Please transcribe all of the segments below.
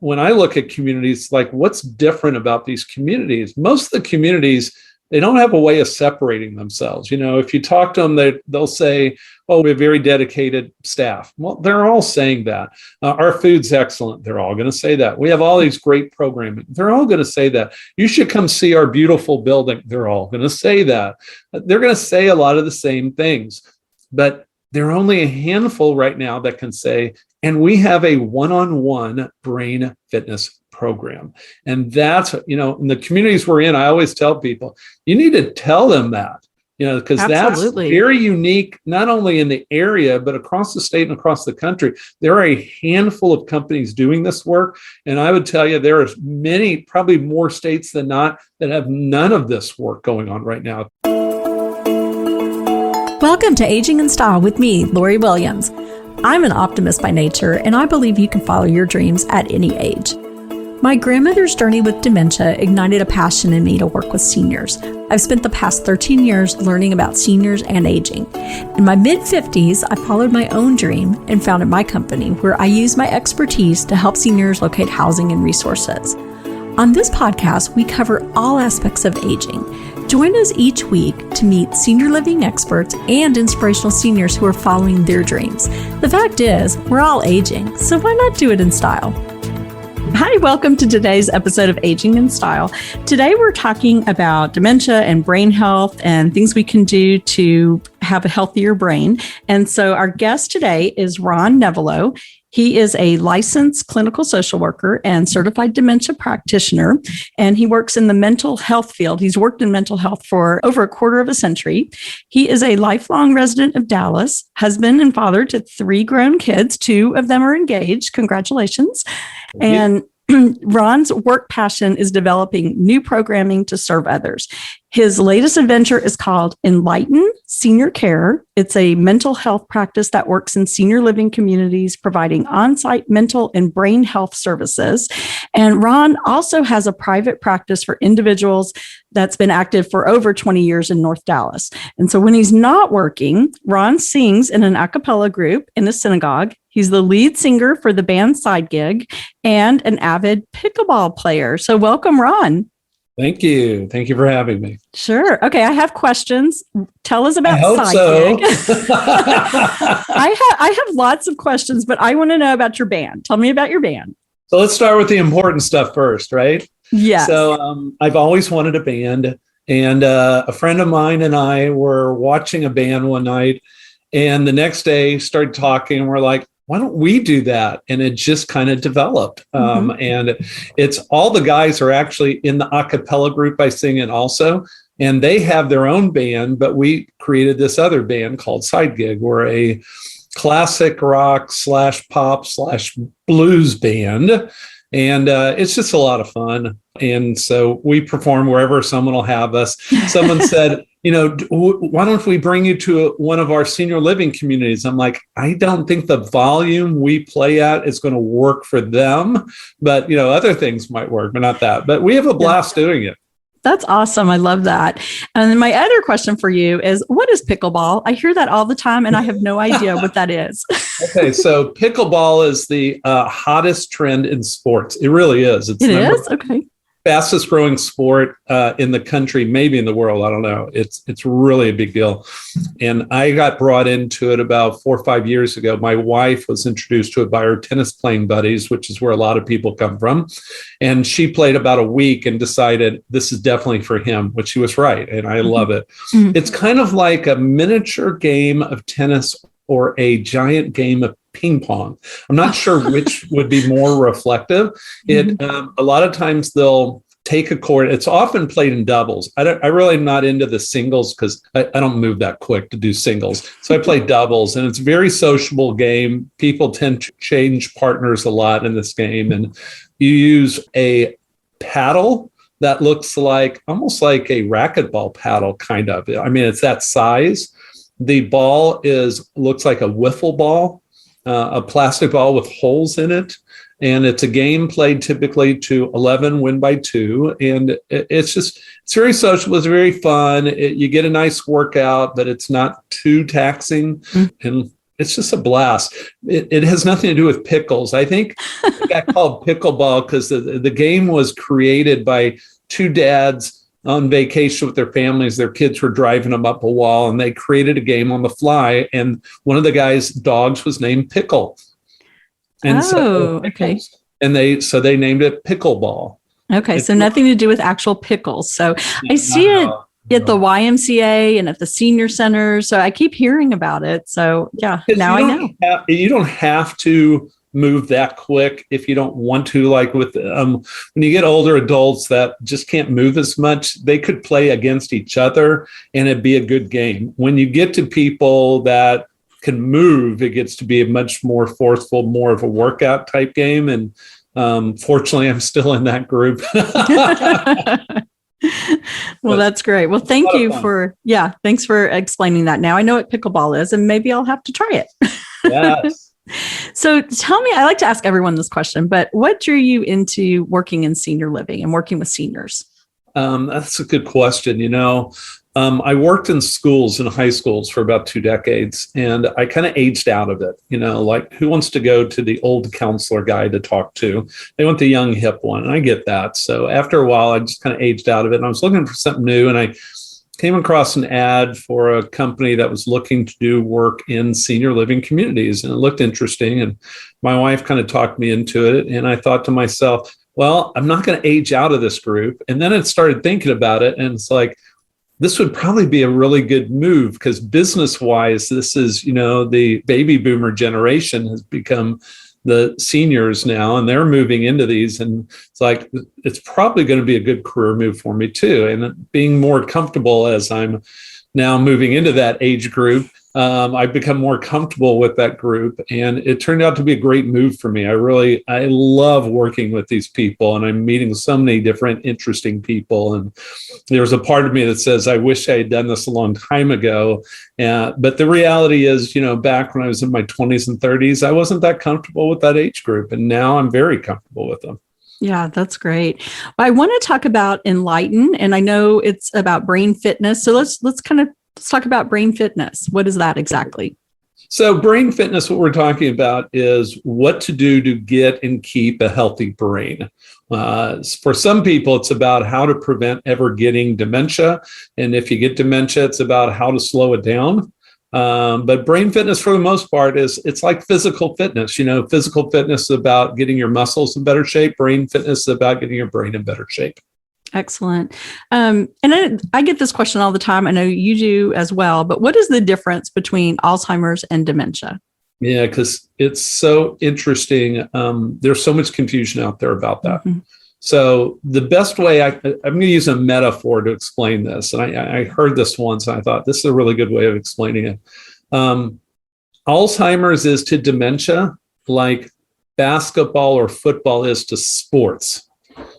when I look at communities, like what's different about these communities? Most of the communities, they don't have a way of separating themselves. If you talk to them, they'll say, oh, we have very dedicated staff. Well, they're all saying that. Our food's excellent. They're all going to say that. We have all these great programming. They're all going to say that. You should come see our beautiful building. They're all going to say that. They're going to say a lot of the same things, but there are only a handful right now that can say, and we have a one-on-one brain fitness program. And that's, in the communities we're in, I always tell people, you need to tell them that, because that's very unique, not only in the area, but across the state and across the country. There are a handful of companies doing this work. And I would tell you, there are many, probably more states than not, that have none of this work going on right now. Welcome to Aging in Style with me, Lori Williams. I'm an optimist by nature, and I believe you can follow your dreams at any age. My grandmother's journey with dementia ignited a passion in me to work with seniors. I've spent the past 13 years learning about seniors and aging. In my mid-50s, I followed my own dream and founded my company, where I use my expertise to help seniors locate housing and resources. On this podcast, we cover all aspects of aging. Join us each week to meet senior living experts and inspirational seniors who are following their dreams. The fact is, we're all aging, so why not do it in style? Hi, welcome to today's episode of Aging in Style. Today we're talking about dementia and brain health and things we can do to have a healthier brain. And so our guest today is Ron Nevelo. He is a licensed clinical social worker and certified dementia practitioner, and he works in the mental health field. He's worked in mental health for over a quarter of a century. He is a lifelong resident of Dallas, husband and father to 3 grown kids. 2 of them are engaged. Congratulations. And Ron's work passion is developing new programming to serve others. His latest adventure is called Enlighten Senior Care. It's a mental health practice that works in senior living communities, providing on-site mental and brain health services. And Ron also has a private practice for individuals that's been active for over 20 years in North Dallas. And so when he's not working, Ron sings in an a cappella group in a synagogue. He's the lead singer for the band Side Gig and an avid pickleball player. So welcome, Ron. Thank you. Thank you for having me. Sure. Okay. I have questions. Tell us about Side Gig. I have lots of questions, but I want to know about your band. Tell me about your band. So let's start with the important stuff first, right? Yes. So I've always wanted a band, and a friend of mine and I were watching a band one night, and the next day started talking, and we're like, why don't we do that? And it just kind of developed. And it's all the guys are actually in the a cappella group I sing in also. And they have their own band, but we created this other band called Side Gig. We're a classic rock / pop / blues band. And it's just a lot of fun. And so we perform wherever someone will have us. Someone said, why don't we bring you to one of our senior living communities? I'm like, I don't think the volume we play at is going to work for them. But, other things might work, but not that. But we have a blast doing it. That's awesome. I love that. And then my other question for you is, what is pickleball? I hear that all the time, and I have no idea what that is. Okay, so pickleball is the hottest trend in sports. It really is. It is? Okay. Fastest growing sport in the country, maybe in the world. I don't know. It's really a big deal. And I got brought into it about 4 or 5 years ago. My wife was introduced to it by her tennis playing buddies, which is where a lot of people come from. And she played about a week and decided this is definitely for him, which she was right. And I love it. Mm-hmm. It's kind of like a miniature game of tennis or a giant game of ping pong. I'm not sure which would be more reflective. A lot of times they'll take a court. It's often played in doubles. I really am not into the singles because I don't move that quick to do singles. So I play doubles, and it's a very sociable game. People tend to change partners a lot in this game, and you use a paddle that looks like almost like a racquetball paddle, kind of. I mean, it's that size. The ball looks like a wiffle ball. A plastic ball with holes in it. And it's a game played typically to 11, win by 2. And it's very social. It's very fun. You get a nice workout, but it's not too taxing. And it's just a blast. It has nothing to do with pickles. I think it got called pickleball because the game was created by two dads on vacation with their families. Their kids were driving them up a wall, and they created a game on the fly. And one of the guys' dogs was named Pickle. And okay. And they named it pickleball. Okay, so nothing to do with actual pickles. So I see it at the YMCA and at the senior center. So I keep hearing about it. So yeah, now I know. You don't have to move that quick if you don't want to. Like with when you get older adults that just can't move as much, they could play against each other and it'd be a good game. When you get to people that can move, it gets to be a much more forceful, more of a workout type game. And fortunately, I'm still in that group. Well, that's great. Well, thanks for explaining that. Now I know what pickleball is, and maybe I'll have to try it. Yes. So tell me, I like to ask everyone this question, but what drew you into working in senior living and working with seniors? That's a good question. I worked in schools, in high schools for about 2 decades, and I kind of aged out of it. Like who wants to go to the old counselor guy to talk to? They want the young hip one, and I get that. So after a while, I just kind of aged out of it, and I was looking for something new, and I came across an ad for a company that was looking to do work in senior living communities, and it looked interesting, and my wife kind of talked me into it, and I thought to myself, well, I'm not going to age out of this group. And then I started thinking about it, and it's like, this would probably be a really good move because business-wise, this is, the baby boomer generation has become the seniors now, and they're moving into these. And it's like, it's probably going to be a good career move for me too. And being more comfortable as I'm now moving into that age group, I've become more comfortable with that group, and it turned out to be a great move for me. I love working with these people, and I'm meeting so many different interesting people. And there's a part of me that says, I wish I had done this a long time ago. But the reality is, back when I was in my 20s and 30s, I wasn't that comfortable with that age group. And now I'm very comfortable with them. Yeah, that's great. Well, I want to talk about Enlighten, and I know it's about brain fitness. So let's talk about brain fitness. What is that exactly? So brain fitness, what we're talking about is what to do to get and keep a healthy brain. For some people, it's about how to prevent ever getting dementia. And if you get dementia, it's about how to slow it down. But brain fitness, for the most part, it's like physical fitness. Physical fitness is about getting your muscles in better shape. Brain fitness is about getting your brain in better shape. Excellent. And I get this question all the time. I know you do as well, but what is the difference between Alzheimer's and dementia? Yeah, because it's so interesting. There's so much confusion out there about that. Mm-hmm. So the best way, I'm going to use a metaphor to explain this. And I heard this once, and I thought this is a really good way of explaining it. Alzheimer's is to dementia like basketball or football is to sports.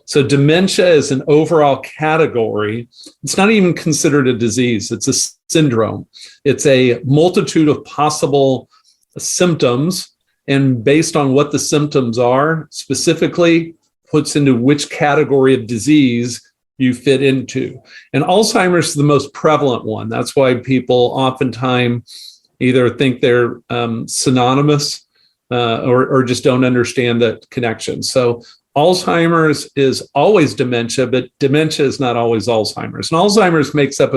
So dementia is an overall category. It's not even considered a disease. It's a syndrome. It's a multitude of possible symptoms. And based on what the symptoms are, specifically puts into which category of disease you fit into. And Alzheimer's is the most prevalent one. That's why people oftentimes either think they're synonymous or just don't understand that connection. So Alzheimer's is always dementia, but dementia is not always Alzheimer's. And Alzheimer's makes up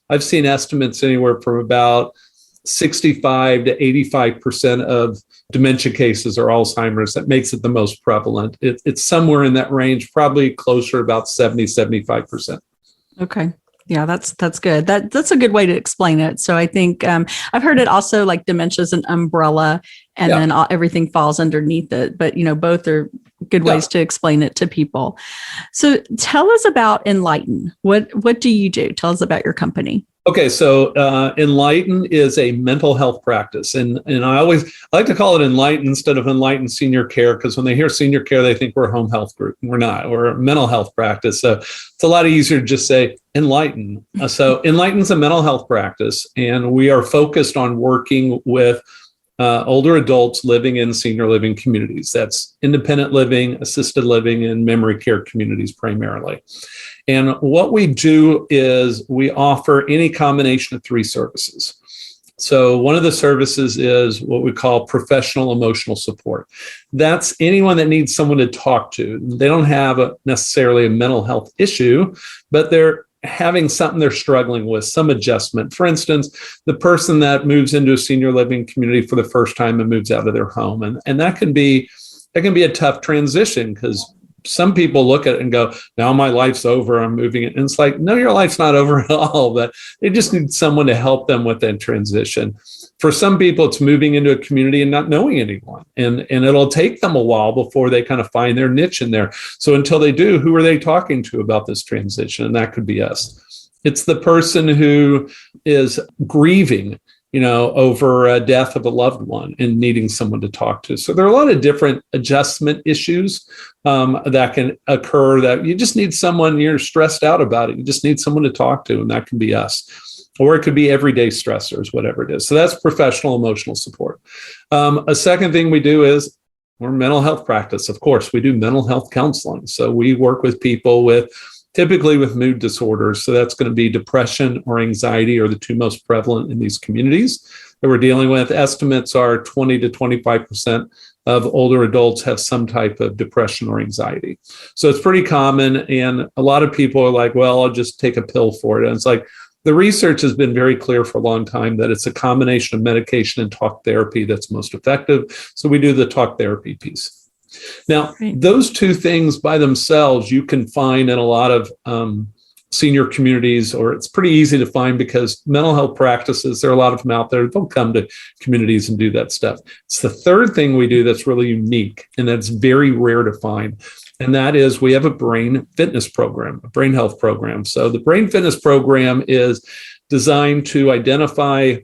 I've seen estimates anywhere from about 65 to 85% of dementia cases are Alzheimer's. That makes it the most prevalent. It's somewhere in that range, probably closer to about 70, 75%. Okay. Yeah, that's good. That's a good way to explain it. So I think I've heard it also like dementia is an umbrella, and then everything falls underneath it. But both are good ways to explain it to people. So tell us about Enlighten. What do you do? Tell us about your company. Okay, so Enlighten is a mental health practice, and I like to call it Enlighten instead of Enlighten Senior Care, because when they hear senior care, they think we're a home health group. We're not. We're a mental health practice. So it's a lot easier to just say Enlighten. So Enlighten is a mental health practice, and we are focused on working with older adults living in senior living communities. That's independent living, assisted living, and memory care communities primarily. And what we do is we offer any combination of 3 services. So one of the services is what we call professional emotional support. That's anyone that needs someone to talk to. They don't have necessarily a mental health issue, but they're having something they're struggling with, some adjustment. For instance, the person that moves into a senior living community for the first time and moves out of their home. And that can be a tough transition, because some people look at it and go, now my life's over, I'm moving it. And it's like, no, your life's not over at all. But they just need someone to help them with that transition. For some people, it's moving into a community and not knowing anyone. And it'll take them a while before they kind of find their niche in there. So until they do, who are they talking to about this transition? And that could be us. It's the person who is grieving, over a death of a loved one and needing someone to talk to. So there are a lot of different adjustment issues that can occur, that you just need someone, you're stressed out about it. You just need someone to talk to, and that can be us. Or it could be everyday stressors, whatever it is. So that's professional emotional support. A second thing we do is we're mental health practice. Of course, we do mental health counseling. So we work with people typically with mood disorders. So that's going to be depression or anxiety are the two most prevalent in these communities that we're dealing with. Estimates are 20 to 25% of older adults have some type of depression or anxiety. So it's pretty common. And a lot of people are like, well, I'll just take a pill for it. And it's like, the research has been very clear for a long time that it's a combination of medication and talk therapy that's most effective. So we do the talk therapy piece. Now, those two things by themselves, you can find in a lot of senior communities, or it's pretty easy to find because mental health practices, there are a lot of them out there. They'll come to communities and do that stuff. It's the third thing we do that's really unique, and that's very rare to find. And that is we have a brain fitness program, a brain health program. So the brain fitness program is designed to identify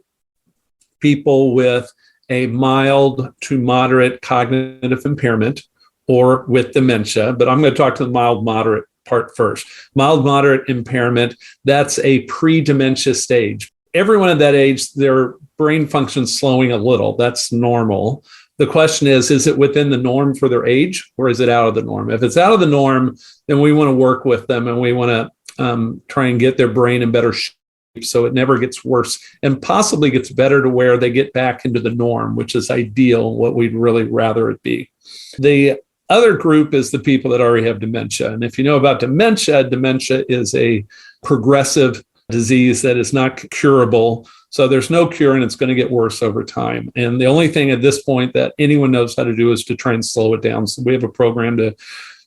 people with a mild to moderate cognitive impairment or with dementia, but I'm going to talk to the mild moderate part first. Mild moderate impairment, that's a pre-dementia stage. Everyone at that age, their brain function's slowing a little. That's normal. The question is it within the norm for their age, or is it out of the norm? If it's out of the norm, then we want to work with them, and we want to try and get their brain in better shape so it never gets worse and possibly gets better to where they get back into the norm, which is ideal, what we'd really rather it be. The other group is the people that already have dementia. And if you know about dementia, dementia is a progressive disease that is not curable. So there's no cure, and it's going to get worse over time. And the only thing at this point that anyone knows how to do is to try and slow it down. So we have a program to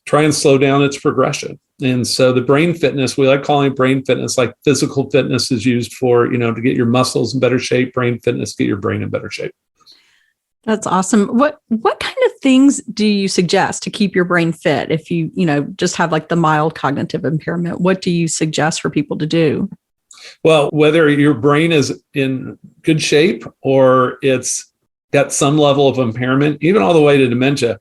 try and slow down its progression. And so the brain fitness, we like calling it brain fitness, like physical fitness is used for, to get your muscles in better shape. Brain fitness, get your brain in better shape. That's awesome. What kind of things do you suggest to keep your brain fit if you, just have like the mild cognitive impairment? What do you suggest for people to do? Well, whether your brain is in good shape or it's got some level of impairment, even all the way to dementia,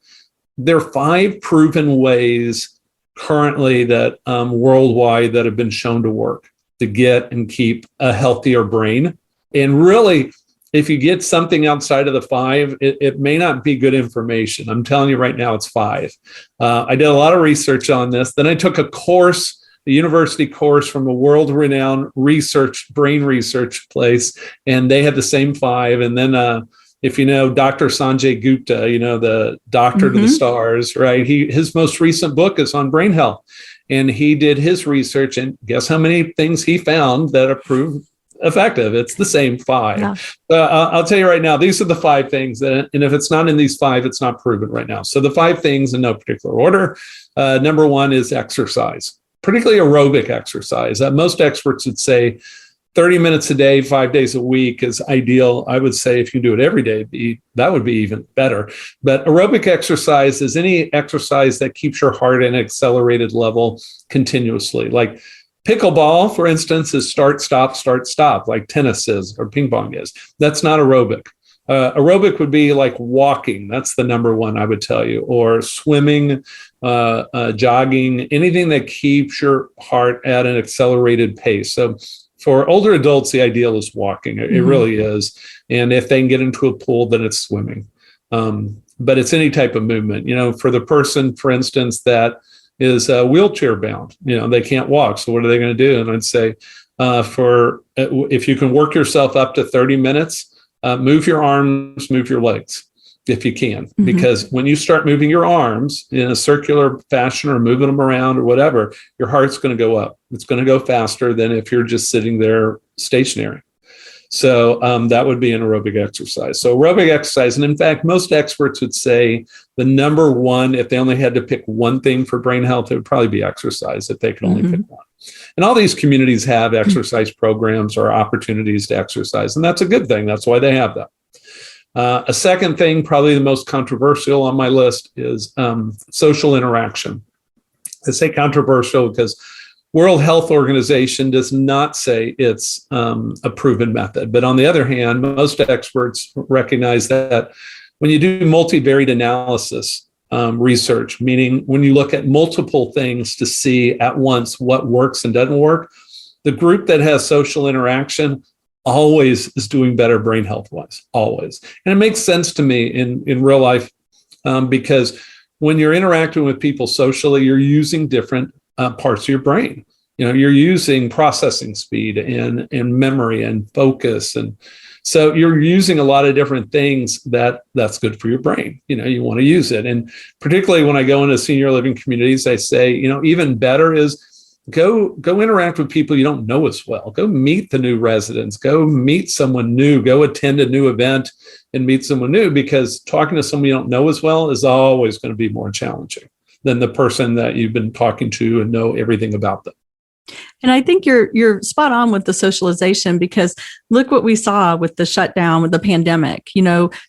there are 5 proven ways currently that worldwide that have been shown to work to get and keep a healthier brain. And really, if you get something outside of the 5, it may not be good information. I'm telling you right now, it's 5. I did a lot of research on this. Then I took a course, a university course from a world-renowned brain research place, and they had the same 5. And then if you know Dr. Sanjay Gupta, the doctor to the stars, right? His most recent book is on brain health. And he did his research, and guess how many things he found that are proved effective? It's the same 5. Yeah. I'll tell you right now, these are the 5 things and if it's not in these 5, it's not proven right now. So the 5 things in no particular order. Number 1 is exercise, particularly aerobic exercise. Most experts would say 30 minutes a day, 5 days a week is ideal. I would say if you do it every day, that would be even better. But aerobic exercise is any exercise that keeps your heart at an accelerated level continuously. Like pickleball, for instance, is start, stop, like tennis is or ping pong is. That's not aerobic. Aerobic would be like walking. That's the number 1, I would tell you, or swimming, jogging, anything that keeps your heart at an accelerated pace. So for older adults, the ideal is walking. It really is. And if they can get into a pool, then it's swimming. But it's any type of movement. For the person, for instance, that is wheelchair bound, they can't walk. So what are they going to do? And I'd say, if you can work yourself up to 30 minutes, move your arms, move your legs if you can, because when you start moving your arms in a circular fashion or moving them around or whatever, your heart's going to go up. It's going to go faster than if you're just sitting there stationary. So that would be an aerobic exercise. So aerobic exercise, and in fact, most experts would say the number one, if they only had to pick one thing for brain health, it would probably be exercise if they could only pick one. And all these communities have exercise programs or opportunities to exercise, and that's a good thing. That's why they have that. A second thing, probably the most controversial on my list, is social interaction. I say controversial because World Health Organization does not say it's a proven method. But on the other hand, most experts recognize that when you do multivariate analysis research, meaning when you look at multiple things to see at once what works and doesn't work, the group that has social interaction always is doing better brain health wise, always. And it makes sense to me in real life because when you're interacting with people socially, you're using different parts of your brain. You're using processing speed and memory and focus. And so you're using a lot of different things that's good for your brain. You want to use it. And particularly when I go into senior living communities, I say, even better is go interact with people you don't know as well. Go meet the new residents, go meet someone new, go attend a new event and meet someone new, because talking to someone you don't know as well is always going to be more challenging than the person that you've been talking to and know everything about them. And I think you're spot on with the socialization, because look what we saw with the shutdown, with the pandemic.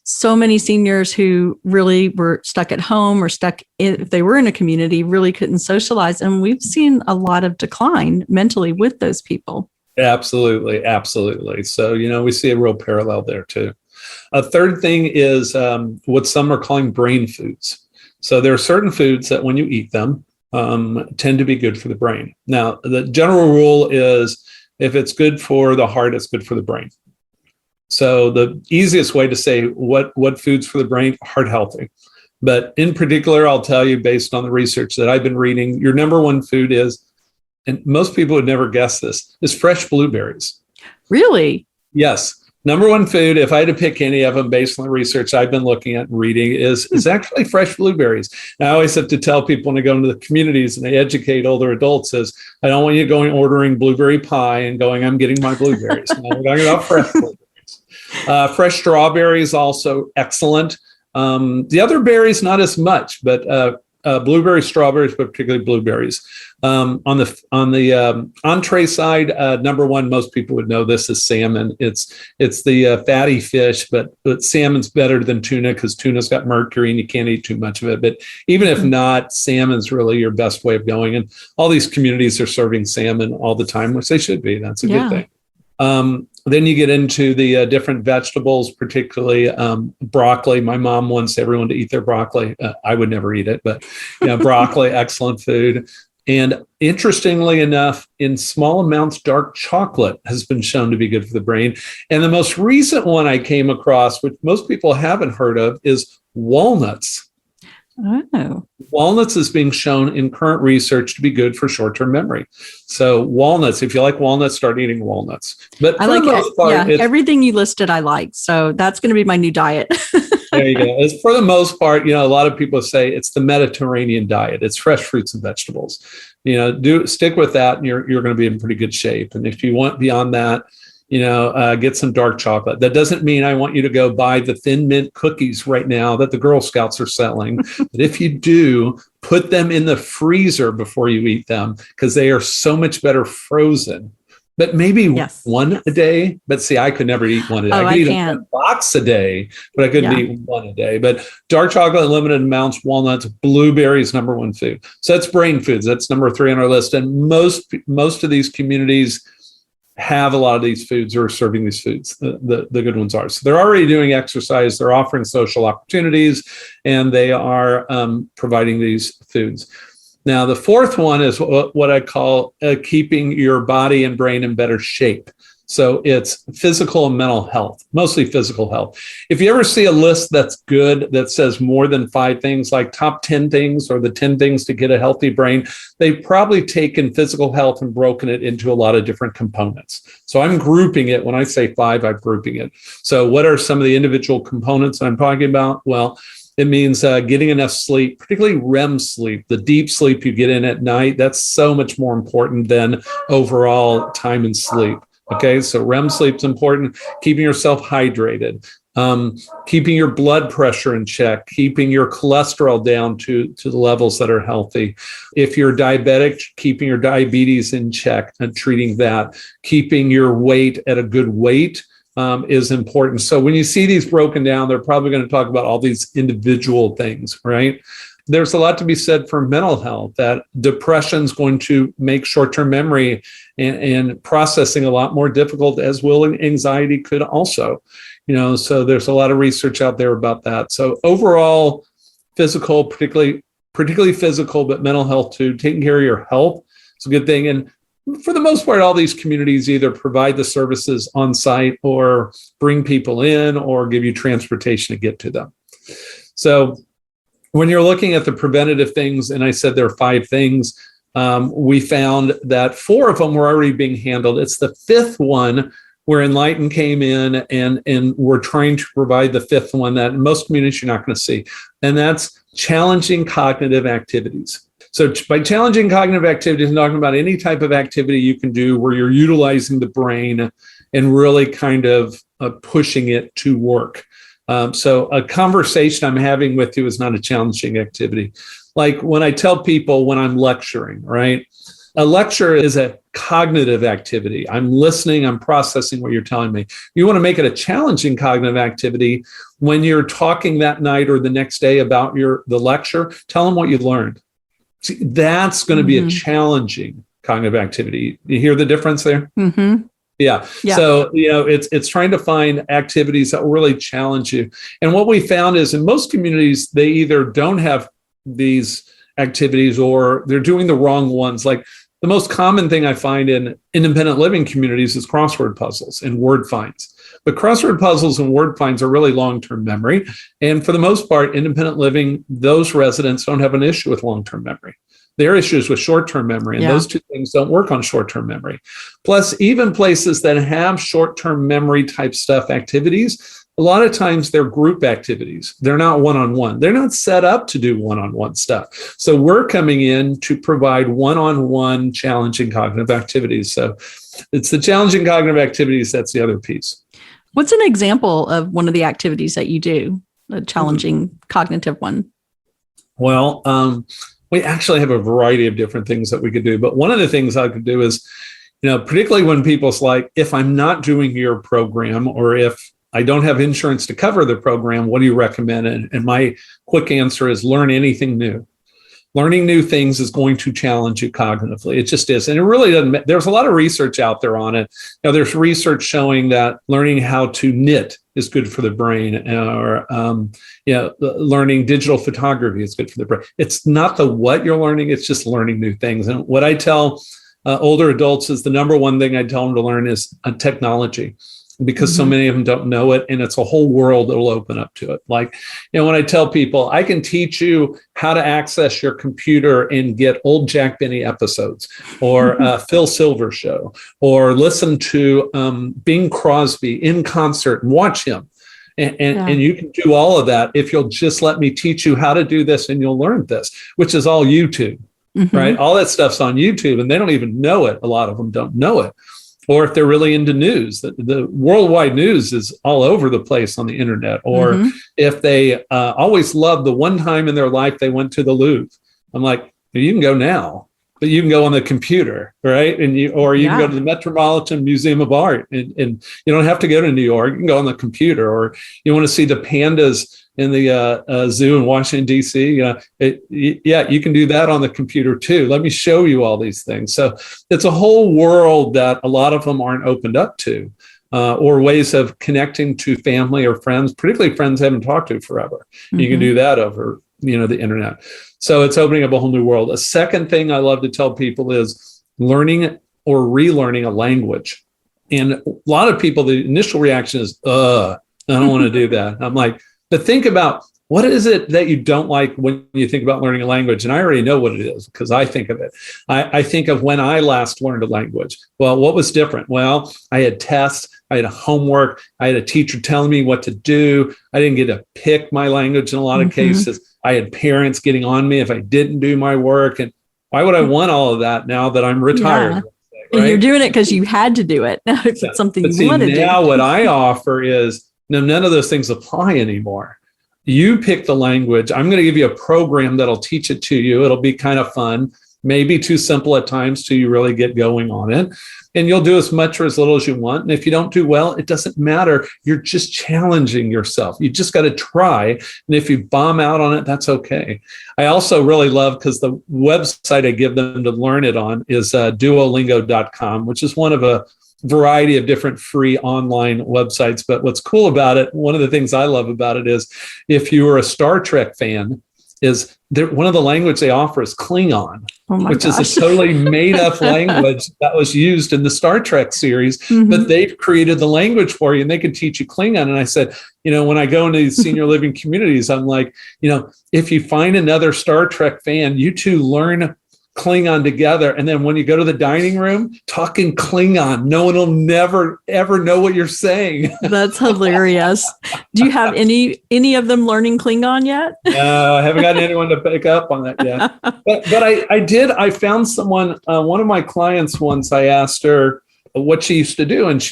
So many seniors who really were stuck at home or if they were in a community, really couldn't socialize. And we've seen a lot of decline mentally with those people. Absolutely. Absolutely. So, we see a real parallel there too. A third thing is what some are calling brain foods. So there are certain foods that when you eat them, tend to be good for the brain. Now, the general rule is if it's good for the heart, it's good for the brain. So the easiest way to say what foods for the brain, heart healthy. But in particular, I'll tell you, based on the research that I've been reading, your number one food is, and most people would never guess this, is fresh blueberries. Really? Yes. Number one food, if I had to pick any of them based on the research I've been looking at and reading, is actually fresh blueberries. Now, I always have to tell people when I go into the communities and they educate older adults, is I don't want you going ordering blueberry pie and going, I'm getting my blueberries. No, we're talking about fresh blueberries. Fresh strawberries, also excellent. The other berries, not as much, but blueberries, strawberries, but particularly blueberries. On the entree side, number one, most people would know this, is salmon. It's the fatty fish, but salmon's better than tuna because tuna's got mercury and you can't eat too much of it. But even if not, salmon's really your best way of going. And all these communities are serving salmon all the time, which they should be. That's a good thing. Then you get into the different vegetables, particularly broccoli. My mom wants everyone to eat their broccoli. I would never eat it, but broccoli, excellent food. And interestingly enough, in small amounts, dark chocolate has been shown to be good for the brain. And the most recent one I came across, which most people haven't heard of, is walnuts. Oh. Walnuts is being shown in current research to be good for short-term memory. So walnuts, if you like walnuts, start eating walnuts. But for the most part, everything you listed I like. So that's going to be my new diet. There you go. It's, for the most part, a lot of people say it's the Mediterranean diet. It's fresh fruits and vegetables. Stick with that, and you're going to be in pretty good shape. And if you want beyond that, get some dark chocolate. That doesn't mean I want you to go buy the Thin Mint cookies right now that the Girl Scouts are selling. But if you do, put them in the freezer before you eat them, because they are so much better frozen. But maybe one a day. But see, I could never eat one a day. I could eat a box a day, but I couldn't eat one a day. But dark chocolate in limited amounts, walnuts, blueberries, number one food. So that's brain foods. That's number 3 on our list. And most of these communities have a lot of these foods or are serving these foods. The good ones are. So they're already doing exercise. They're offering social opportunities, and they are providing these foods. Now, the fourth one is what I call keeping your body and brain in better shape. So it's physical and mental health, mostly physical health. If you ever see a list that's good, that says more than 5 things, like top 10 things or the 10 things to get a healthy brain, they've probably taken physical health and broken it into a lot of different components. So I'm grouping it. When I say 5, I'm grouping it. So what are some of the individual components I'm talking about? Well, it means getting enough sleep, particularly REM sleep, the deep sleep you get in at night. That's so much more important than overall time in sleep. Okay, so REM sleep's important. Keeping yourself hydrated, keeping your blood pressure in check, keeping your cholesterol down to the levels that are healthy. If you're diabetic, keeping your diabetes in check and treating that. Keeping your weight at a good weight is important. So when you see these broken down, they're probably going to talk about all these individual things, right? There's a lot to be said for mental health, that depression is going to make short-term memory and processing a lot more difficult, as will anxiety could also. So there's a lot of research out there about that. So overall, physical, particularly physical, but mental health too, taking care of your health is a good thing. And for the most part, all these communities either provide the services on site or bring people in or give you transportation to get to them. So when you're looking at the preventative things, and I said there are 5 things, we found that 4 of them were already being handled. It's the 5th one where Enlighten came in and we're trying to provide the 5th one that in most communities you're not going to see. And that's challenging cognitive activities. So by challenging cognitive activities, I'm talking about any type of activity you can do where you're utilizing the brain and really kind of pushing it to work. So a conversation I'm having with you is not a challenging activity. Like when I tell people when I'm lecturing, right? A lecture is a cognitive activity. I'm listening, I'm processing what you're telling me. You want to make it a challenging cognitive activity when you're talking that night or the next day about the lecture, tell them what you learned. See, that's going to be a challenging cognitive activity. You hear the difference there? Mm-hmm. Yeah. So, it's trying to find activities that will really challenge you. And what we found is in most communities, they either don't have these activities or they're doing the wrong ones. Like the most common thing I find in independent living communities is crossword puzzles and word finds. But crossword puzzles and word finds are really long-term memory. And for the most part, independent living, those residents don't have an issue with long-term memory. Their issues with short-term memory, and those 2 things don't work on short-term memory. Plus, even places that have short-term memory type stuff activities, a lot of times they're group activities. They're not one-on-one. They're not set up to do one-on-one stuff. So we're coming in to provide one-on-one challenging cognitive activities. So it's the challenging cognitive activities. That's the other piece. What's an example of one of the activities that you do, a challenging cognitive one? Well, we actually have a variety of different things that we could do. But one of the things I could do is, particularly when people's like, if I'm not doing your program or if I don't have insurance to cover the program, what do you recommend? And my quick answer is learn anything new. Learning new things is going to challenge you cognitively. It just is. And it really doesn't, there's a lot of research out there on it. There's research showing that learning how to knit is good for the brain, or learning digital photography is good for the brain. It's not the what you're learning, it's just learning new things. And what I tell older adults is the number one thing I tell them to learn is technology, because so many of them don't know it, and it's a whole world that'll open up to it. Like, when I tell people, I can teach you how to access your computer and get old Jack Benny episodes, or Phil Silver show, or listen to Bing Crosby in concert and watch him. And you can do all of that if you'll just let me teach you how to do this, and you'll learn this, which is all YouTube, right? All that stuff's on YouTube, and they don't even know it. A lot of them don't know it. Or if they're really into news, the worldwide news is all over the place on the internet. Or if they always loved the one time in their life they went to the Louvre. I'm like, you can go now, but you can go on the computer, right? And you can go to the Metropolitan Museum of Art, and you don't have to go to New York. You can go on the computer. Or you want to see the pandas in the zoo in Washington, D.C. You can do that on the computer too. Let me show you all these things. So it's a whole world that a lot of them aren't opened up to, or ways of connecting to family or friends, particularly friends I haven't talked to forever. You can do that over, the internet. So it's opening up a whole new world. A second thing I love to tell people is learning or relearning a language. And a lot of people, the initial reaction is, I don't want to do that. I'm like, but think about, what is it that you don't like when you think about learning a language? And I already know what it is because I think of it. I think of when I last learned a language. Well, what was different? Well, I had tests, I had homework, I had a teacher telling me what to do. I didn't get to pick my language in a lot of cases. I had parents getting on me if I didn't do my work. And why would I want all of that now that I'm retired? Yeah. Right? And you're doing it because you had to do it. Now, if it's something you want to do. Now what I offer is, no, none of those things apply anymore. You pick the language. I'm going to give you a program that'll teach it to you. It'll be kind of fun, maybe too simple at times till you really get going on it. And you'll do as much or as little as you want. And if you don't do well, it doesn't matter. You're just challenging yourself. You just got to try. And if you bomb out on it, that's okay. I also really love, because the website I give them to learn it on is duolingo.com, which is one of a variety of different free online websites. But what's cool about it, one of the things I love about it is, if you are a Star Trek fan, is one of the language they offer is Klingon, which is a totally made up language that was used in the Star Trek series, but they've created the language for you and they can teach you Klingon. And I said, when I go into these senior living communities, I'm like, if you find another Star Trek fan, you two learn Klingon together. And then when you go to the dining room, talking Klingon, no one will never, ever know what you're saying. That's hilarious. Do you have any of them learning Klingon yet? No, I haven't gotten anyone to pick up on that yet. But I found someone, one of my clients once, I asked her what she used to do. And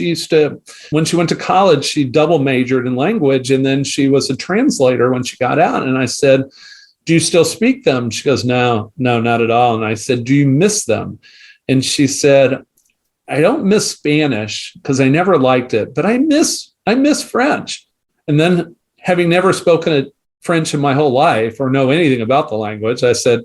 when she went to college, she double majored in language. And then she was a translator when she got out. And I said, do you still speak them? She goes, no, not at all. And I said, do you miss them? And she said, I don't miss Spanish because I never liked it, but I miss French. And then, having never spoken French in my whole life or know anything about the language, I said,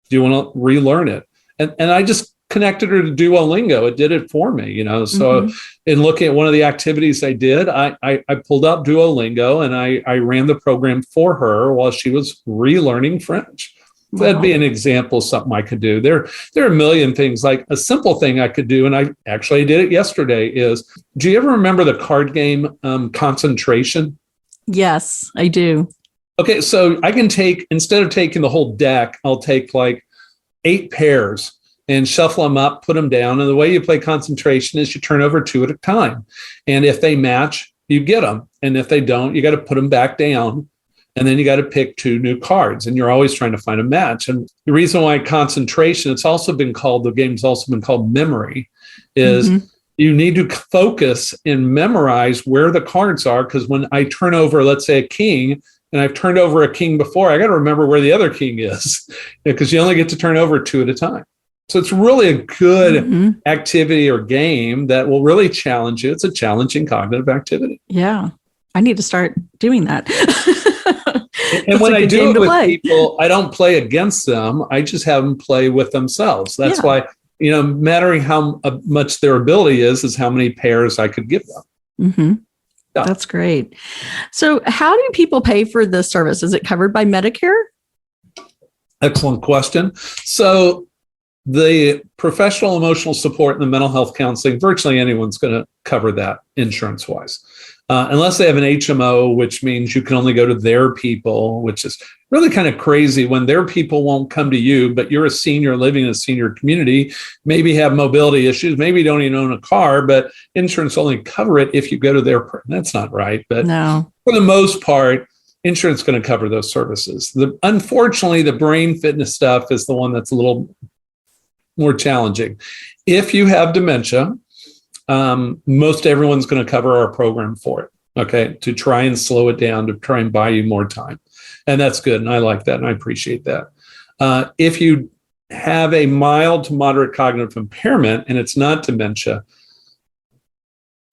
do you want to relearn it? And I just connected her to Duolingo. It did it for me, So in looking at one of the activities I did, I pulled up Duolingo and I ran the program for her while she was relearning French. Wow. That'd be an example of something I could do. There are a million things. Like a simple thing I could do, and I actually did it yesterday, is, do you ever remember the card game Concentration? Yes, I do. Okay, so I can instead of taking the whole deck, I'll take like 8 pairs and shuffle them up, put them down. And the way you play Concentration is you turn over 2 at a time. And if they match, you get them. And if they don't, you got to put them back down. And then you got to pick 2 new cards. And you're always trying to find a match. And the reason why Concentration, the game's also been called memory, is you need to focus and memorize where the cards are. Because when I turn over, let's say, a king, and I've turned over a king before, I got to remember where the other king is, because you only get to turn over 2 at a time. So it's really a good activity or game that will really challenge you. It's a challenging cognitive activity. Yeah, I need to start doing that. And when I do it with people, I don't play against them. I just have them play with themselves. That's why, mattering how much their ability is how many pairs I could give them. Yeah. That's great. So how do people pay for this service? Is it covered by Medicare? Excellent question. So the professional emotional support and the mental health counseling, virtually anyone's going to cover that insurance-wise. Unless they have an HMO, which means you can only go to their people, which is really kind of crazy when their people won't come to you, but you're a senior living in a senior community, maybe have mobility issues, maybe don't even own a car, but insurance only cover it if you go to their, that's not right. But no, for the most part, insurance is going to cover those services. Unfortunately, the brain fitness stuff is the one that's a little more challenging. If you have dementia, most everyone's going to cover our program for it, okay, to try and slow it down, to try and buy you more time. And that's good. And I like that. And I appreciate that. If you have a mild to moderate cognitive impairment and it's not dementia,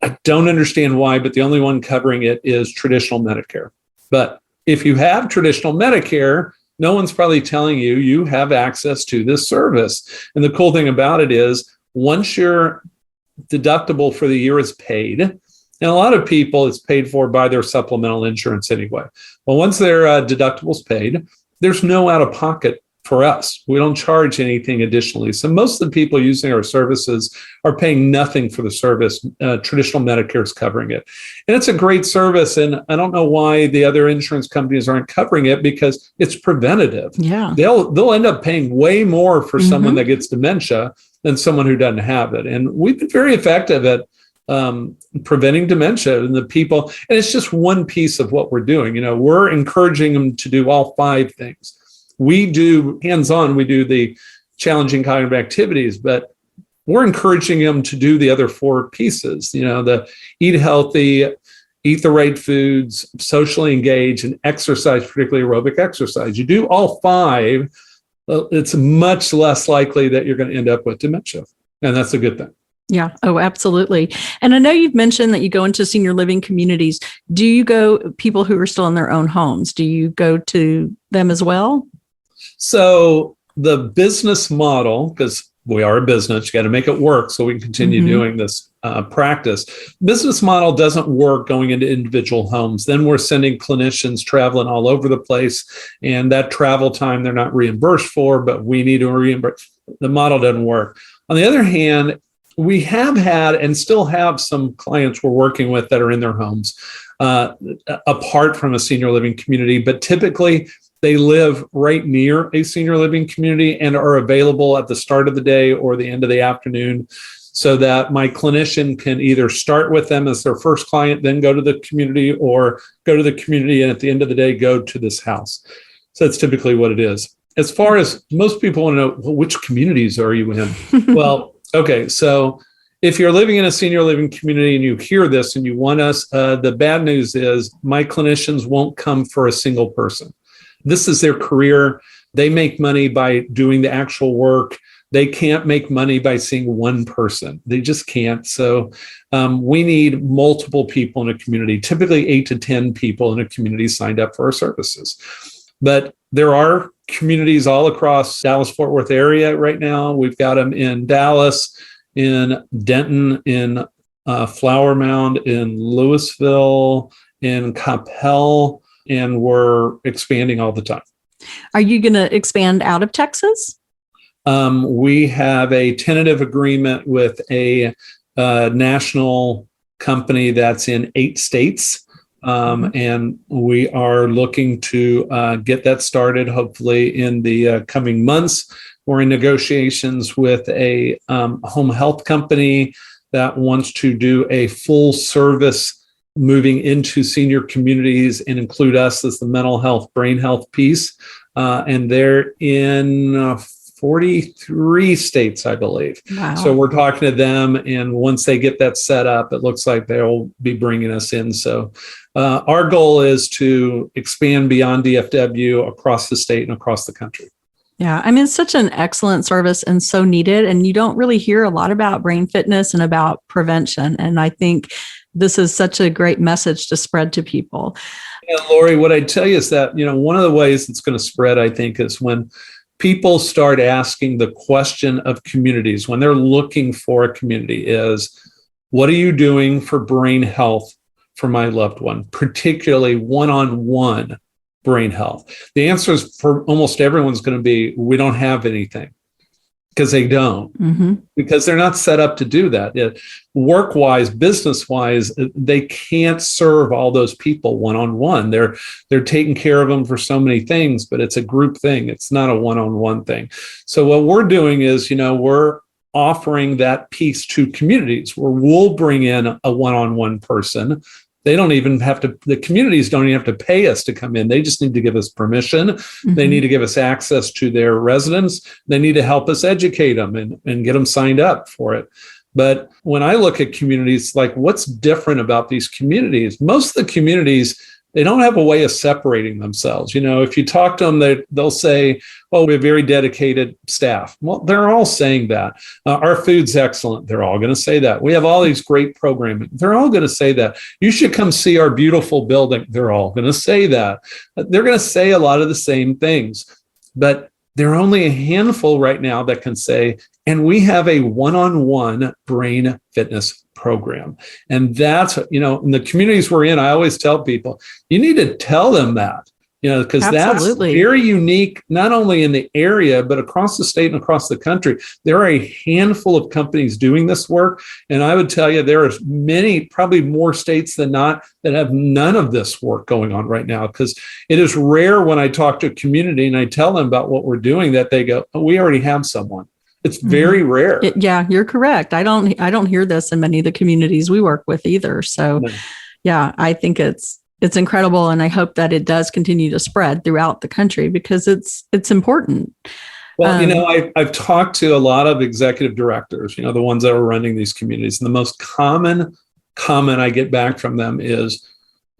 I don't understand why, but the only one covering it is traditional Medicare. But if you have traditional Medicare, no one's probably telling you you have access to this service. And the cool thing about it is, once your deductible for the year is paid, and a lot of people, it's paid for by their supplemental insurance anyway. Well, once their deductible's paid, there's no out-of-pocket for us. We don't charge anything additionally. So most of the people using our services are paying nothing for the service. Traditional Medicare is covering it. And it's a great service. And I don't know why the other insurance companies aren't covering it, because it's preventative. Yeah. They'll end up paying way more for someone that gets dementia than someone who doesn't have it. And we've been very effective at preventing dementia in the people. And it's just one piece of what we're doing. We're encouraging them to do all 5 things. We do hands-on, we do the challenging cognitive activities, but we're encouraging them to do the other 4 pieces, the eat healthy, eat the right foods, socially engage, and exercise, particularly aerobic exercise. You do all 5, it's much less likely that you're going to end up with dementia. And that's a good thing. Yeah. Oh, absolutely. And I know you've mentioned that you go into senior living communities. Do you go people who are still in their own homes? Do you go to them as well? So the business model, because we are a business, you got to make it work so we can continue doing this practice. Business model doesn't work going into individual homes. Then we're sending clinicians traveling all over the place, and that travel time they're not reimbursed for, but we need to reimburse. The model doesn't work. On the other hand, we have had and still have some clients we're working with that are in their homes, apart from a senior living community, but typically they live right near a senior living community and are available at the start of the day or the end of the afternoon, so that my clinician can either start with them as their first client, then go to the community, or go to the community and at the end of the day, go to this house. So that's typically what it is. As far as most people want to know, well, which communities are you in? Well, okay, so if you're living in a senior living community and you hear this and you want us, the bad news is my clinicians won't come for a single person. This is their career. They make money by doing the actual work. They can't make money by seeing one person. They just can't. So we need multiple people in a community, typically 8 to 10 people in a community signed up for our services. But there are communities all across Dallas-Fort Worth area right now. We've got them in Dallas, in Denton, in Flower Mound, in Louisville, in Coppell, and we're expanding all the time. Are you going to expand out of Texas? We have a tentative agreement with a national company that's in 8 states. And we are looking to get that started, hopefully in the coming months. We're in negotiations with a home health company that wants to do a full service moving into senior communities and include us as the mental health, brain health piece. And they're in 43 states, I believe. Wow. So we're talking to them, and once they get that set up, it looks like they'll be bringing us in. So our goal is to expand beyond DFW across the state and across the country. Yeah, I mean, it's such an excellent service and so needed. And you don't really hear a lot about brain fitness and about prevention. And I think this is such a great message to spread to people. Yeah, Lori, what I'd tell you is that, one of the ways it's going to spread, I think, is when people start asking the question of communities, when they're looking for a community, is what are you doing for brain health for my loved one, particularly one-on-one brain health? The answer is for almost everyone's going to be, we don't have anything, because they don't, because they're not set up to do that. Work-wise, business-wise, they can't serve all those people one-on-one. They're taking care of them for so many things, but it's a group thing. It's not a one-on-one thing. So what we're doing is, we're offering that piece to communities where we'll bring in a one-on-one person. They don't even have to, the communities don't even have to pay us to come in. They just need to give us permission. They need to give us access to their residents. They need to help us educate them and get them signed up for it. But when I look at communities, like what's different about these communities, most of the communities, they don't have a way of separating themselves. If you talk to them, they'll say, oh, we have very dedicated staff. Well, they're all saying that. Our food's excellent. They're all going to say that. We have all these great programming. They're all going to say that. You should come see our beautiful building. They're all going to say that. They're going to say a lot of the same things. But there are only a handful right now that can say, and we have a one-on-one brain fitness program. And that's, in the communities we're in, I always tell people, you need to tell them that. Because that's Absolutely. very unique, not only in the area, but across the state and across the country. There are a handful of companies doing this work. And I would tell you, there are many, probably more states than not, that have none of this work going on right now. Because it is rare when I talk to a community and I tell them about what we're doing that they go, oh, we already have someone. It's very rare. Yeah, you're correct. I don't hear this in many of the communities we work with either. So No. yeah, I think it's incredible. And I hope that it does continue to spread throughout the country because it's important. Well, I've talked to a lot of executive directors, the ones that are running these communities. And the most common comment I get back from them is,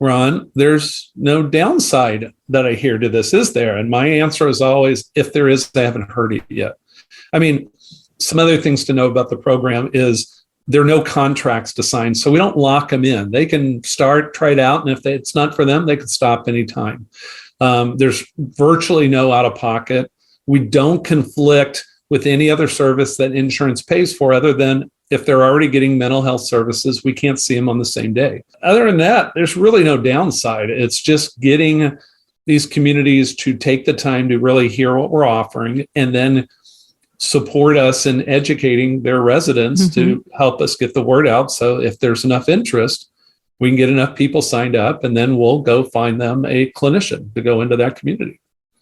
Ron, there's no downside that I hear to this, is there? And my answer is always, if there is, I haven't heard it yet. I mean, some other things to know about the program is there are no contracts to sign, so we don't lock them in. They can start, try it out, and if it's not for them, they can stop anytime. There's virtually no out-of-pocket. We don't conflict with any other service that insurance pays for, other than if they're already getting mental health services, we can't see them on the same day. Other than that, there's really no downside. It's just getting these communities to take the time to really hear what we're offering and then support us in educating their residents to help us get the word out. So if there's enough interest, we can get enough people signed up, and then we'll go find them a clinician to go into that community.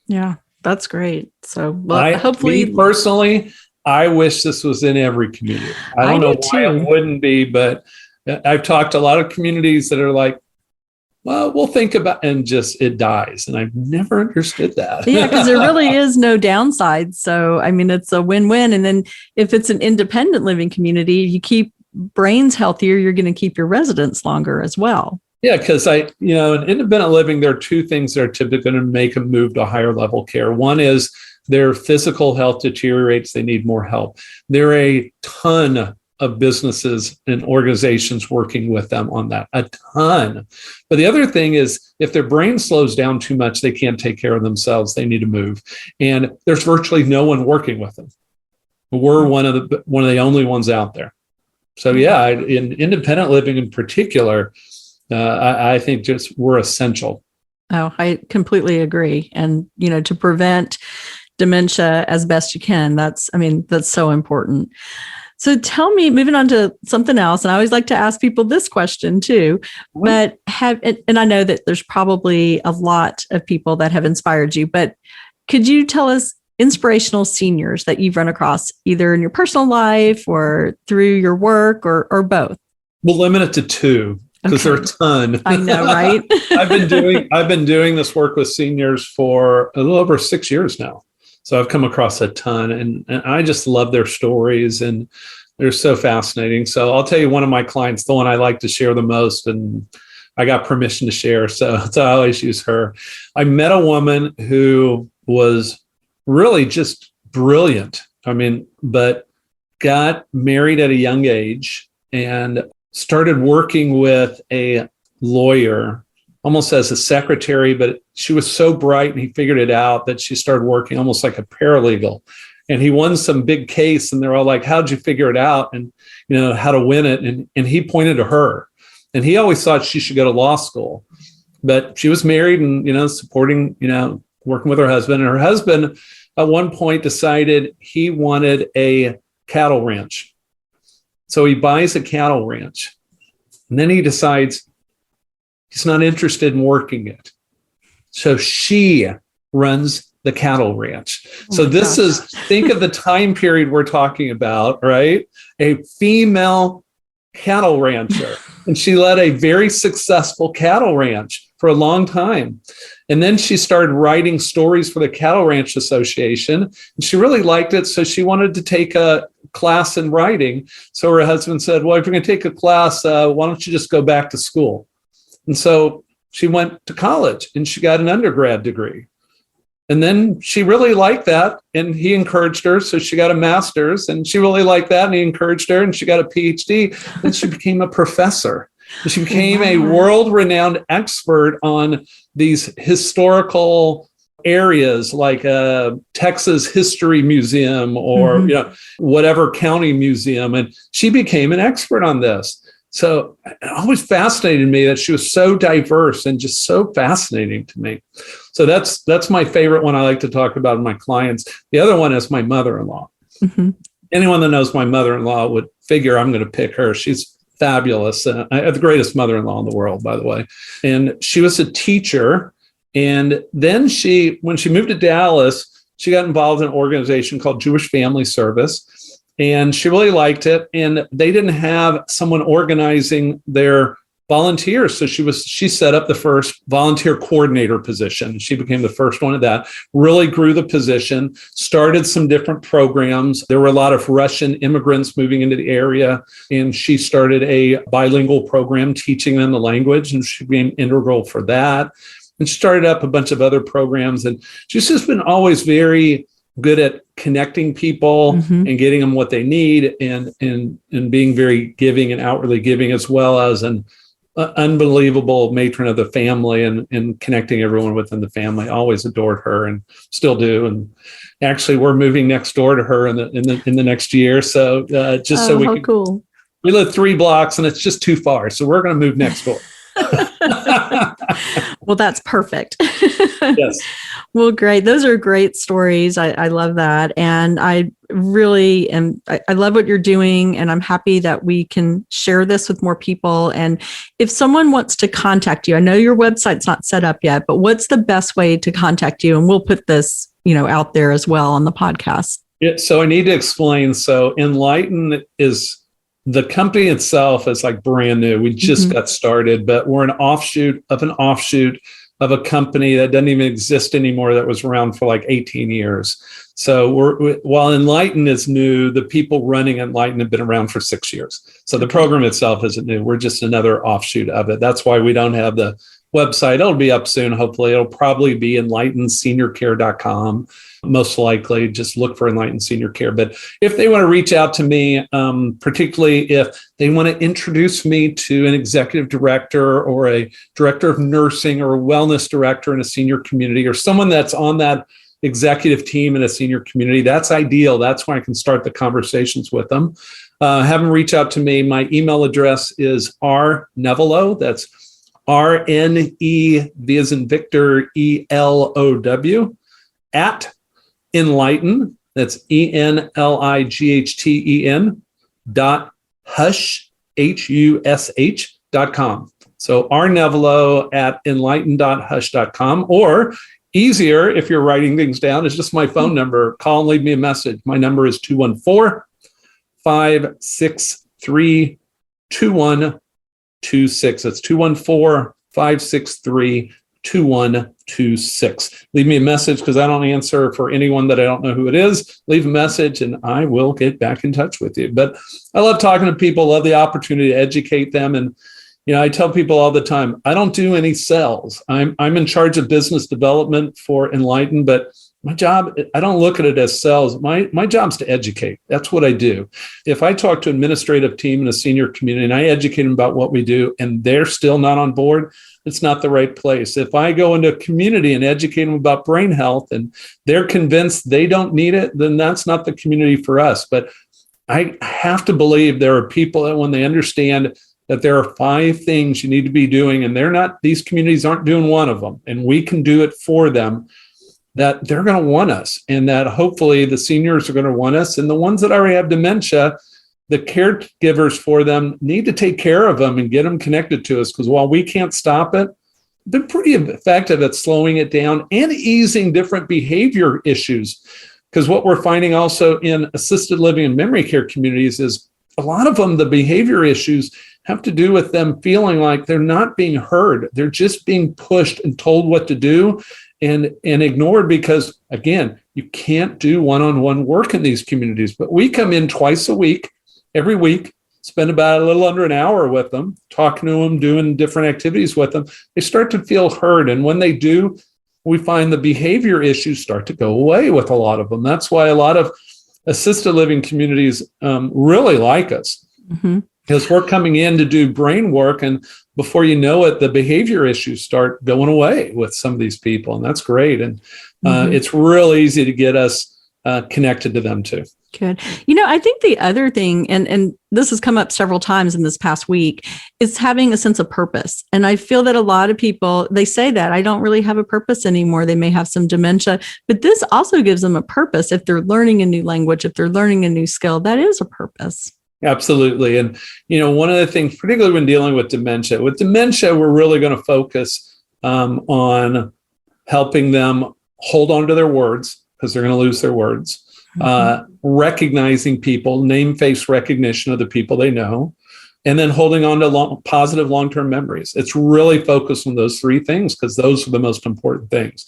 Yeah, that's great. So hopefully, me personally, I wish this was in every community. I don't know why it wouldn't be, but I've talked to a lot of communities that are like, well, we'll think about, and just it dies. And I've never understood that. Yeah, because there really is no downside. So, I mean, it's a win-win. And then if it's an independent living community, you keep brains healthier, you're going to keep your residents longer as well. Yeah, because in independent living, there are two things that are typically going to make them move to higher level care. One is their physical health deteriorates, they need more help. There are a ton of businesses and organizations working with them on that, a ton. But the other thing is, if their brain slows down too much, they can't take care of themselves. They need to move. And there's virtually no one working with them. We're one of the only ones out there. So yeah, in independent living in particular, I think just we're essential. Oh, I completely agree. And, to prevent dementia as best you can, that's so important. So tell me, moving on to something else, and I always like to ask people this question too, but and I know that there's probably a lot of people that have inspired you, but could you tell us inspirational seniors that you've run across either in your personal life or through your work or both? We'll limit it to two because there are a ton. I know, right? I've been doing this work with seniors for a little over 6 years now. So I've come across a ton, and I just love their stories, and they're so fascinating. So I'll tell you one of my clients, the one I like to share the most, and I got permission to share, so I always use her. I met a woman who was really just brilliant. But got married at a young age and started working with a lawyer almost as a secretary, but she was so bright and he figured it out that she started working almost like a paralegal. And he won some big case, and they're all like, how'd you figure it out? And, how to win it. And he pointed to her. And he always thought she should go to law school. But she was married and, supporting, working with her husband. And her husband at one point decided he wanted a cattle ranch. So he buys a cattle ranch. And then he decides he's not interested in working it. So she runs the cattle ranch. So this is, think of the time period we're talking about, right? A female cattle rancher. And she led a very successful cattle ranch for a long time. And then she started writing stories for the Cattle Ranch Association. And she really liked it. So she wanted to take a class in writing. So her husband said, well, if you're going to take a class, why don't you just go back to school? And so she went to college and she got an undergrad degree. And then she really liked that, and he encouraged her. So she got a master's, and she really liked that, and he encouraged her, and she got a PhD. And she became a professor. She became a world-renowned expert on these historical areas like Texas History Museum or whatever county museum. And she became an expert on this. So it always fascinated me that she was so diverse and just so fascinating to me. So that's my favorite one I like to talk about with my clients. The other one is my mother-in-law. Mm-hmm. Anyone that knows my mother-in-law would figure I'm going to pick her. She's fabulous. I have the greatest mother-in-law in the world, by the way. And she was a teacher. And then when she moved to Dallas, she got involved in an organization called Jewish Family Service. And she really liked it. And they didn't have someone organizing their volunteers. So she set up the first volunteer coordinator position. She became the first one of that, really grew the position, started some different programs. There were a lot of Russian immigrants moving into the area. And she started a bilingual program teaching them the language. And she became integral for that. And she started up a bunch of other programs. And she's just been always very good at connecting people and getting them what they need and being very giving and outwardly giving, as well as an unbelievable matron of the family and connecting everyone within the family. Always adored her and still do. And actually we're moving next door to her in the next year. So cool. We live 3 blocks and it's just too far. So we're going to move next door. Well, that's perfect. Yes. Well, great. Those are great stories. I love that. And I really am, I love what you're doing. And I'm happy that we can share this with more people. And if someone wants to contact you, I know your website's not set up yet, but what's the best way to contact you? And we'll put this, out there as well on the podcast. Yeah, so I need to explain. So Enlighten is, the company itself is like brand new. We just got started, but we're an offshoot of a company that doesn't even exist anymore, that was around for like 18 years. So while Enlighten is new, the people running Enlighten have been around for 6 years. So the program itself isn't new. We're just another offshoot of it. That's why we don't have the website. It'll be up soon, hopefully. It'll probably be enlightenseniorcare.com. Most likely, just look for Enlighten Senior Care. But if they want to reach out to me, particularly if they want to introduce me to an executive director or a director of nursing or a wellness director in a senior community, or someone that's on that executive team in a senior community, that's ideal. That's when I can start the conversations with them. Have them reach out to me. My email address is rnevelow. That's RNE, V as in Victor, ELOW, at Enlighten, that's ENLIGHTEN .hush, HUSH.com. So rnevelow at enlighten.hush.com, or easier, if you're writing things down, is just my phone number. Call and leave me a message. My number is 214-563-2126. That's 214-563-2126. Leave me a message, because I don't answer for anyone that I don't know who it is. Leave a message and I will get back in touch with you. But I love talking to people, love the opportunity to educate them. And, I tell people all the time, I don't do any sales. I'm in charge of business development for Enlighten, but my job, I don't look at it as sales. My job's to educate. That's what I do. If I talk to an administrative team in a senior community and I educate them about what we do and they're still not on board, it's not the right place. If I go into a community and educate them about brain health and they're convinced they don't need it, then that's not the community for us. But I have to believe there are people that, when they understand that there are 5 things you need to be doing, and these communities aren't doing one of them, and we can do it for them, that they're going to want us, and that hopefully the seniors are going to want us. And the ones that already have dementia, the caregivers for them need to take care of them and get them connected to us, because while we can't stop it, they're pretty effective at slowing it down and easing different behavior issues. Because what we're finding also in assisted living and memory care communities is a lot of them, the behavior issues have to do with them feeling like they're not being heard. They're just being pushed and told what to do and ignored, because, again, you can't do one-on-one work in these communities. But we come in twice a week, every week, spend about a little under an hour with them, talking to them, doing different activities with them. They start to feel heard. And when they do, we find the behavior issues start to go away with a lot of them. That's why a lot of assisted living communities really like us. Because we're coming in to do brain work, and before you know it, the behavior issues start going away with some of these people, and that's great. And it's real easy to get us connected to them too. Good. I think the other thing, and this has come up several times in this past week, is having a sense of purpose. And I feel that a lot of people, they say that I don't really have a purpose anymore. They may have some dementia, but this also gives them a purpose. If they're learning a new language, if they're learning a new skill, that is a purpose. Absolutely. And, one of the things, particularly when dealing with dementia, we're really going to focus on helping them hold on to their words, because they're going to lose their words. Recognizing people, name, face recognition of the people they know, and then holding on to positive long-term memories. It's really focused on those three things because those are the most important things.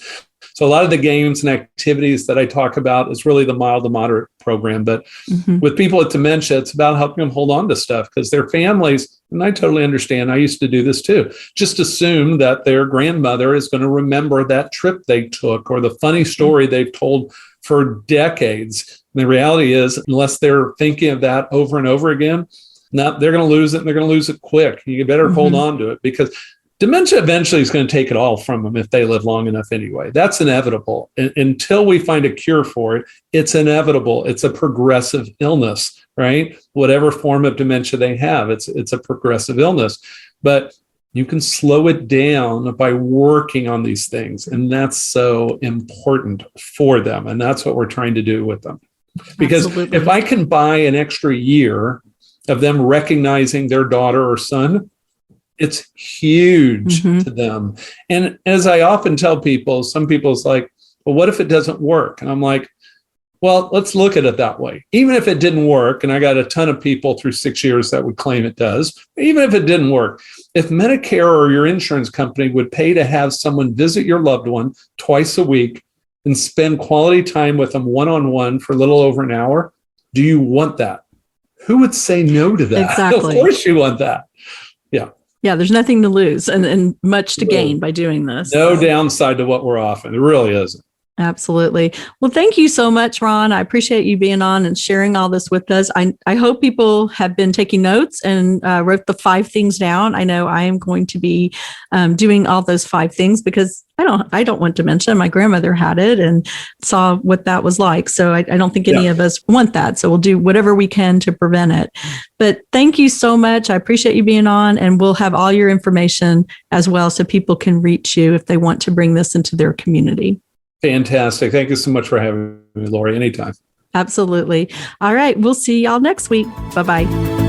So a lot of the games and activities that I talk about is really the mild to moderate program. But with people with dementia, it's about helping them hold on to stuff because their families, and I totally understand, I used to do this too, just assume that their grandmother is going to remember that trip they took or the funny story they've told for decades. And the reality is, unless they're thinking of that over and over again, they're going to lose it, and they're going to lose it quick. You better hold on to it because dementia eventually is going to take it all from them if they live long enough anyway. That's inevitable. Until we find a cure for it, it's inevitable. It's a progressive illness, right? Whatever form of dementia they have, it's a progressive illness. But you can slow it down by working on these things. And that's so important for them. And that's what we're trying to do with them. Because Absolutely. If I can buy an extra year of them recognizing their daughter or son, it's huge to them. And as I often tell people, some people's like, well, what if it doesn't work? And I'm like, well, let's look at it that way. Even if it didn't work, and I got a ton of people through 6 years that would claim it does, even if it didn't work, if Medicare or your insurance company would pay to have someone visit your loved one twice a week and spend quality time with them one-on-one for a little over an hour, do you want that? Who would say no to that? Exactly. Of course you want that. Yeah. Yeah, there's nothing to lose and much to gain by doing this. No downside to what we're offering. It really isn't. Absolutely. Well, thank you so much, Ron. I appreciate you being on and sharing all this with us. I hope people have been taking notes and wrote the 5 things down. I know I am going to be doing all those 5 things because I don't want dementia. My grandmother had it and saw what that was like. So I don't think any of us want that. So we'll do whatever we can to prevent it. But thank you so much. I appreciate you being on, and we'll have all your information as well so people can reach you if they want to bring this into their community. Fantastic. Thank you so much for having me, Lori. Anytime. Absolutely. All right. We'll see y'all next week. Bye-bye.